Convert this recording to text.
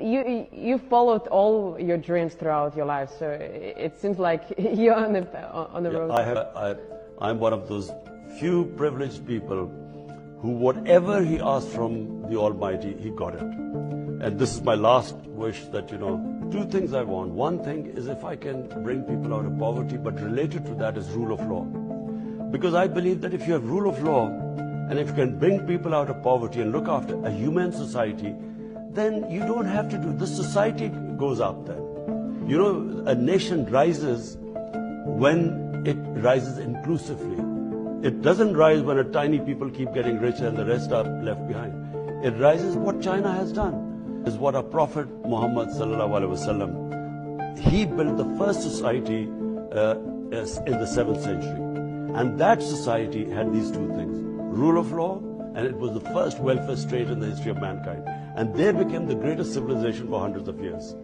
You followed all your dreams throughout your life, so it seems like you're on the road. I'm one of those few privileged people who, whatever he asked from the Almighty, he got it. And this is my last wish that, two things I want. One thing is if I can bring people out of poverty, but related to that is rule of law. Because I believe that if you have rule of law, and if you can bring people out of poverty and look after a humane society, then you don't have to do, the society goes up then. A nation rises when it rises inclusively. It doesn't rise when a tiny people keep getting richer and the rest are left behind. It rises what China has done, is what our Prophet Muhammad sallallahu alaihi wasallam, he built the first society in the 7th century. And that society had these two things, rule of law, and it was the first welfare state in the history of mankind. And they became the greatest civilization for hundreds of years.